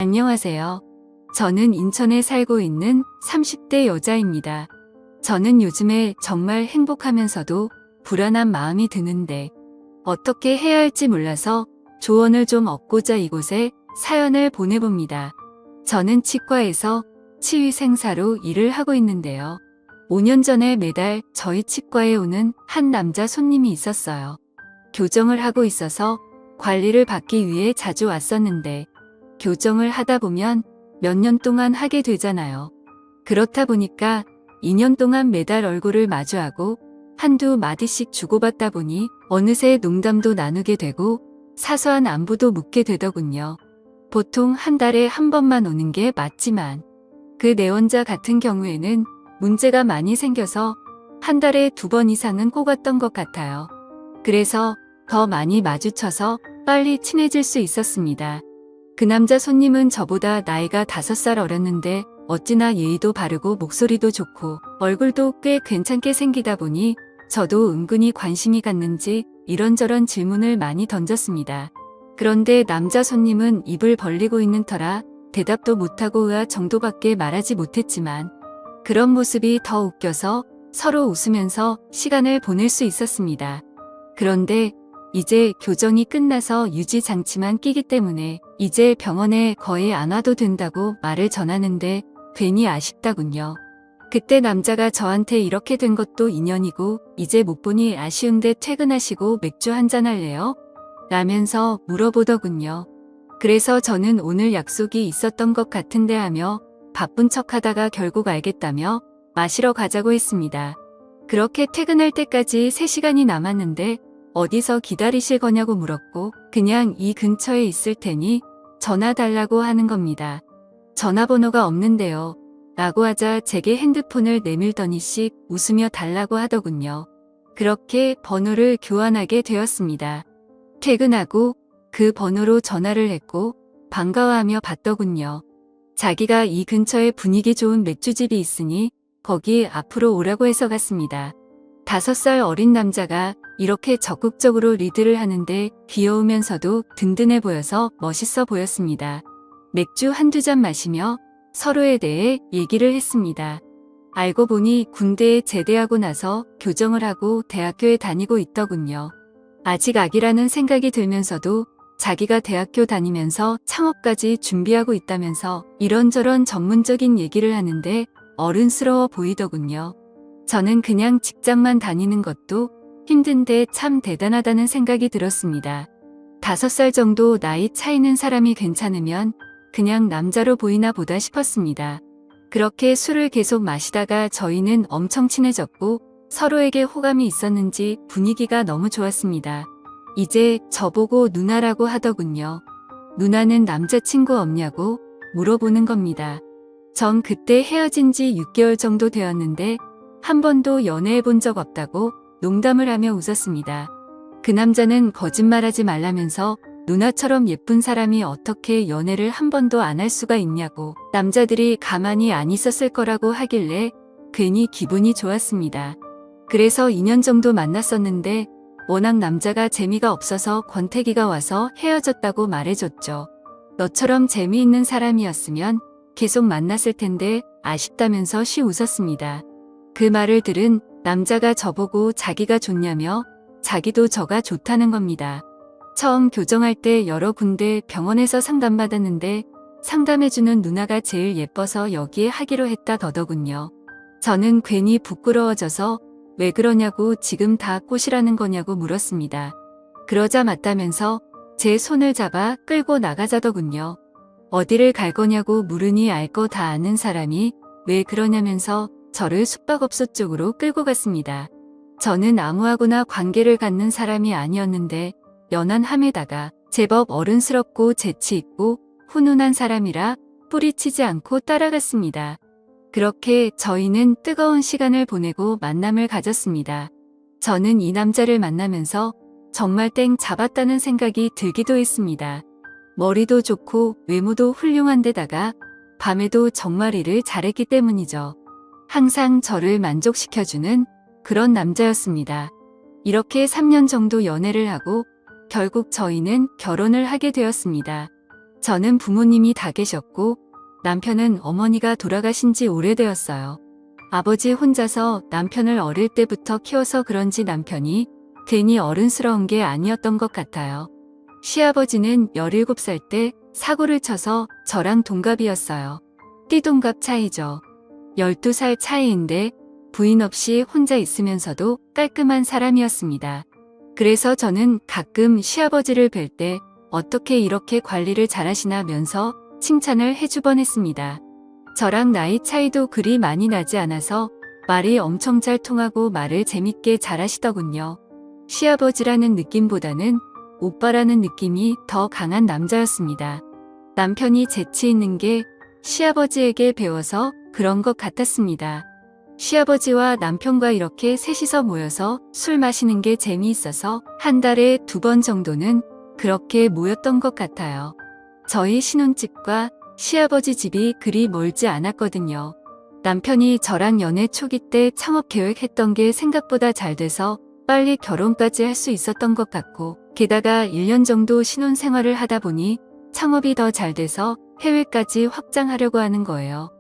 안녕하세요. 저는 인천에 살고 있는 30대 여자입니다. 저는 요즘에 정말 행복하면서도 불안한 마음이 드는데 어떻게 해야 할지 몰라서 조언을 좀 얻고자 이곳에 사연을 보내봅니다. 저는 치과에서 치위생사로 일을 하고 있는데요. 5년 전에 매달 저희 치과에 오는 한 남자 손님이 있었어요. 교정을 하고 있어서 관리를 받기 위해 자주 왔었는데 교정을 하다 보면 몇 년 동안 하게 되잖아요. 그렇다 보니까 2년 동안 매달 얼굴을 마주하고 한두 마디씩 주고받다 보니 어느새 농담도 나누게 되고 사소한 안부도 묻게 되더군요. 보통 한 달에 한 번만 오는 게 맞지만 그 내원자 같은 경우에는 문제가 많이 생겨서 한 달에 2번 이상은 꼭 왔던 것 같아요. 그래서 더 많이 마주쳐서 빨리 친해질 수 있었습니다. 그 남자 손님은 저보다 나이가 5살 어렸는데 어찌나 예의도 바르고 목소리도 좋고 얼굴도 꽤 괜찮게 생기다 보니 저도 은근히 관심이 갔는지 이런저런 질문을 많이 던졌습니다. 그런데 남자 손님은 입을 벌리고 있는 터라 대답도 못하고 의아 정도밖에 말하지 못했지만 그런 모습이 더 웃겨서 서로 웃으면서 시간을 보낼 수 있었습니다. 그런데 이제 교정이 끝나서 유지장치만 끼기 때문에 이제 병원에 거의 안 와도 된다고 말을 전하는데 괜히 아쉽다군요. 그때 남자가 저한테 이렇게 된 것도 인연이고 이제 못 보니 아쉬운데 퇴근하시고 맥주 한잔 할래요? 라면서 물어보더군요. 그래서 저는 오늘 약속이 있었던 것 같은데 하며 바쁜 척 하다가 결국 알겠다며 마시러 가자고 했습니다. 그렇게 퇴근할 때까지 3시간이 남았는데 어디서 기다리실 거냐고 물었고 그냥 이 근처에 있을 테니 전화 달라고 하는 겁니다. 전화번호가 없는데요. 라고 하자 제게 핸드폰을 내밀더니씩 웃으며 달라고 하더군요. 그렇게 번호를 교환하게 되었습니다. 퇴근하고 그 번호로 전화를 했고 반가워하며 받더군요. 자기가 이 근처에 분위기 좋은 맥주집이 있으니 거기 앞으로 오라고 해서 갔습니다. 5살 어린 남자가 이렇게 적극적으로 리드를 하는데 귀여우면서도 든든해 보여서 멋있어 보였습니다. 맥주 한두 잔 마시며 서로에 대해 얘기를 했습니다. 알고 보니 군대에 제대하고 나서 교정을 하고 대학교에 다니고 있더군요. 아직 아기라는 생각이 들면서도 자기가 대학교 다니면서 창업까지 준비하고 있다면서 이런저런 전문적인 얘기를 하는데 어른스러워 보이더군요. 저는 그냥 직장만 다니는 것도 힘든데 참 대단하다는 생각이 들었습니다. 5살 정도 나이 차이는 사람이 괜찮으면 그냥 남자로 보이나 보다 싶었습니다. 그렇게 술을 계속 마시다가 저희는 엄청 친해졌고 서로에게 호감이 있었는지 분위기가 너무 좋았습니다. 이제 저보고 누나라고 하더군요. 누나는 남자친구 없냐고 물어보는 겁니다. 전 그때 헤어진 지 6개월 정도 되었는데 한 번도 연애해 본 적 없다고 농담을 하며 웃었습니다. 그 남자는 거짓말하지 말라면서 누나처럼 예쁜 사람이 어떻게 연애를 한 번도 안 할 수가 있냐고 남자들이 가만히 안 있었을 거라고 하길래 괜히 기분이 좋았습니다. 그래서 2년 정도 만났었는데 워낙 남자가 재미가 없어서 권태기가 와서 헤어졌다고 말해줬죠. 너처럼 재미있는 사람이었으면 계속 만났을 텐데 아쉽다면서 쉬 웃었습니다. 그 말을 들은 남자가 저보고 자기가 좋냐며 자기도 저가 좋다는 겁니다. 처음 교정할 때 여러 군데 병원에서 상담받았는데 상담해주는 누나가 제일 예뻐서 여기에 하기로 했다 더더군요. 저는 괜히 부끄러워져서 왜 그러냐고 지금 다 꽃이라는 거냐고 물었습니다. 그러자 맞다면서 제 손을 잡아 끌고 나가자더군요. 어디를 갈 거냐고 물으니 알 거 다 아는 사람이 왜 그러냐면서 저를 숙박업소 쪽으로 끌고 갔습니다. 저는 아무하고나 관계를 갖는 사람이 아니었는데 연한함에다가 제법 어른스럽고 재치있고 훈훈한 사람이라 뿌리치지 않고 따라갔습니다. 그렇게 저희는 뜨거운 시간을 보내고 만남을 가졌습니다. 저는 이 남자를 만나면서 정말 땡 잡았다는 생각이 들기도 했습니다. 머리도 좋고 외모도 훌륭한 데다가 밤에도 정말 일을 잘했기 때문이죠. 항상 저를 만족시켜주는 그런 남자였습니다. 이렇게 3년 정도 연애를 하고 결국 저희는 결혼을 하게 되었습니다. 저는 부모님이 다 계셨고 남편은 어머니가 돌아가신 지 오래되었어요. 아버지 혼자서 남편을 어릴 때부터 키워서 그런지 남편이 괜히 어른스러운 게 아니었던 것 같아요. 시아버지는 17살 때 사고를 쳐서 저랑 동갑이었어요. 띠동갑 차이죠. 12살 차이인데 부인 없이 혼자 있으면서도 깔끔한 사람이었습니다. 그래서 저는 가끔 시아버지를 뵐 때 어떻게 이렇게 관리를 잘하시나면서 칭찬을 해주곤 했습니다. 저랑 나이 차이도 그리 많이 나지 않아서 말이 엄청 잘 통하고 말을 재밌게 잘하시더군요. 시아버지라는 느낌보다는 오빠라는 느낌이 더 강한 남자였습니다. 남편이 재치 있는 게 시아버지에게 배워서 그런 것 같았습니다. 시아버지와 남편과 이렇게 셋이서 모여서 술 마시는 게 재미있어서 한 달에 2번 정도는 그렇게 모였던 것 같아요. 저희 신혼집과 시아버지 집이 그리 멀지 않았거든요. 남편이 저랑 연애 초기 때 창업 계획했던 게 생각보다 잘 돼서 빨리 결혼까지 할 수 있었던 것 같고, 게다가 1년 정도 신혼 생활을 하다 보니 창업이 더 잘 돼서 해외까지 확장하려고 하는 거예요.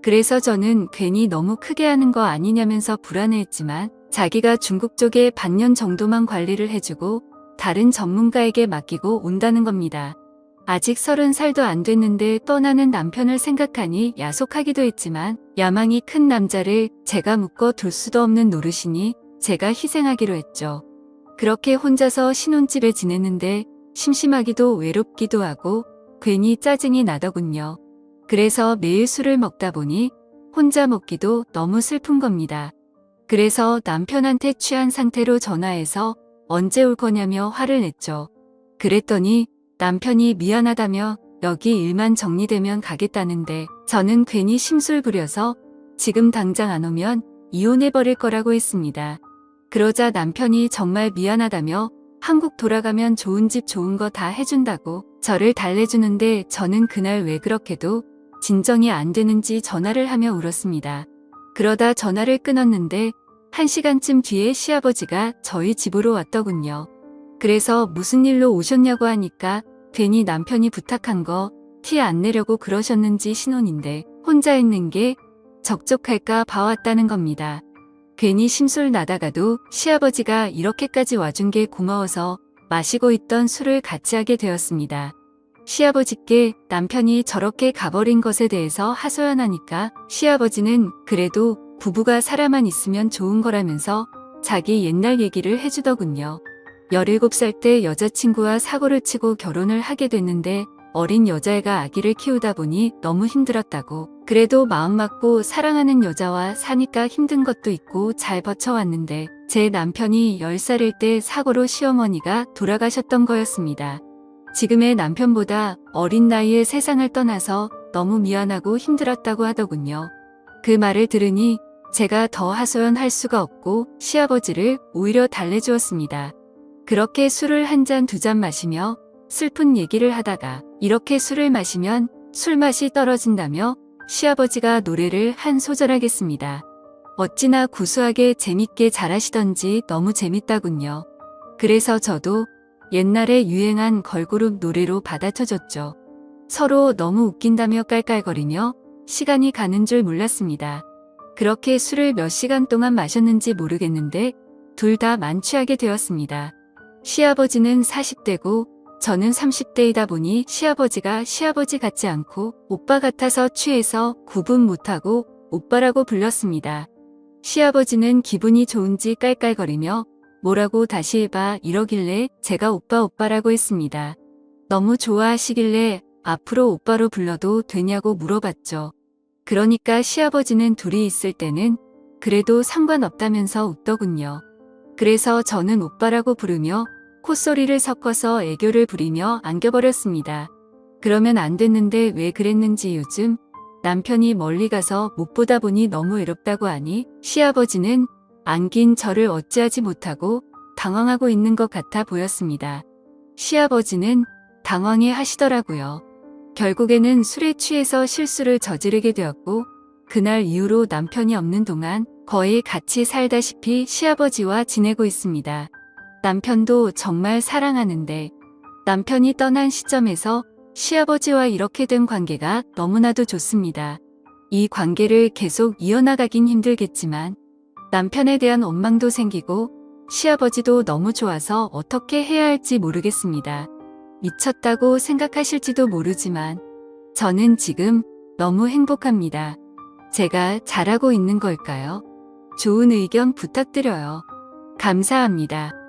그래서 저는 괜히 너무 크게 하는 거 아니냐면서 불안해했지만 자기가 중국 쪽에 반년 정도만 관리를 해주고 다른 전문가에게 맡기고 온다는 겁니다. 아직 30살도 안 됐는데 떠나는 남편을 생각하니 야속하기도 했지만 야망이 큰 남자를 제가 묶어둘 수도 없는 노릇이니 제가 희생하기로 했죠. 그렇게 혼자서 신혼집에 지냈는데 심심하기도 외롭기도 하고 괜히 짜증이 나더군요. 그래서 매일 술을 먹다 보니 혼자 먹기도 너무 슬픈 겁니다. 그래서 남편한테 취한 상태로 전화해서 언제 올 거냐며 화를 냈죠. 그랬더니 남편이 미안하다며 여기 일만 정리되면 가겠다는데 저는 괜히 심술 부려서 지금 당장 안 오면 이혼해버릴 거라고 했습니다. 그러자 남편이 정말 미안하다며 한국 돌아가면 좋은 집 좋은 거 다 해준다고 저를 달래주는데 저는 그날 왜 그렇게도 진정이 안 되는지 전화를 하며 울었습니다. 그러다 전화를 끊었는데 1시간쯤 뒤에 시아버지가 저희 집으로 왔더군요. 그래서 무슨 일로 오셨냐고 하니까 괜히 남편이 부탁한 거 티 안 내려고 그러셨는지 신혼인데 혼자 있는 게 적적할까 봐왔다는 겁니다. 괜히 심술 나다가도 시아버지가 이렇게까지 와준 게 고마워서 마시고 있던 술을 같이 하게 되었습니다. 시아버지께 남편이 저렇게 가버린 것에 대해서 하소연하니까 시아버지는 그래도 부부가 살아만 있으면 좋은 거라면서 자기 옛날 얘기를 해주더군요. 17살 때 여자친구와 사고를 치고 결혼을 하게 됐는데 어린 여자애가 아기를 키우다 보니 너무 힘들었다고. 그래도 마음 맞고 사랑하는 여자와 사니까 힘든 것도 있고 잘 버텨왔는데 제 남편이 10살일 때 사고로 시어머니가 돌아가셨던 거였습니다. 지금의 남편보다 어린 나이에 세상을 떠나서 너무 미안하고 힘들었다고 하더군요. 그 말을 들으니 제가 더 하소연할 수가 없고 시아버지를 오히려 달래주었습니다. 그렇게 술을 한 잔 두 잔 마시며 슬픈 얘기를 하다가 이렇게 술을 마시면 술맛이 떨어진다며 시아버지가 노래를 한 소절 하겠습니다. 어찌나 구수하게 재밌게 잘하시던지 너무 재밌다군요. 그래서 저도 옛날에 유행한 걸그룹 노래로 받아쳐줬죠. 서로 너무 웃긴다며 깔깔거리며 시간이 가는 줄 몰랐습니다. 그렇게 술을 몇 시간 동안 마셨는지 모르겠는데 둘 다 만취하게 되었습니다. 시아버지는 40대고 저는 30대이다 보니 시아버지가 시아버지 같지 않고 오빠 같아서 취해서 구분 못하고 오빠라고 불렀습니다. 시아버지는 기분이 좋은지 깔깔거리며 뭐라고 다시 해봐 이러길래 제가 오빠라고 했습니다. 너무 좋아하시길래 앞으로 오빠로 불러도 되냐고 물어봤죠. 그러니까 시아버지는 둘이 있을 때는 그래도 상관없다면서 웃더군요. 그래서 저는 오빠라고 부르며 콧소리를 섞어서 애교를 부리며 안겨버렸습니다. 그러면 안 됐는데 왜 그랬는지 요즘 남편이 멀리 가서 못 보다 보니 너무 외롭다고 하니 시아버지는 안긴 저를 어찌하지 못하고 당황하고 있는 것 같아 보였습니다. 시아버지는 당황해 하시더라고요. 결국에는 술에 취해서 실수를 저지르게 되었고 그날 이후로 남편이 없는 동안 거의 같이 살다시피 시아버지와 지내고 있습니다. 남편도 정말 사랑하는데 남편이 떠난 시점에서 시아버지와 이렇게 된 관계가 너무나도 좋습니다. 이 관계를 계속 이어나가긴 힘들겠지만 남편에 대한 원망도 생기고 시아버지도 너무 좋아서 어떻게 해야 할지 모르겠습니다. 미쳤다고 생각하실지도 모르지만 저는 지금 너무 행복합니다. 제가 잘하고 있는 걸까요? 좋은 의견 부탁드려요. 감사합니다.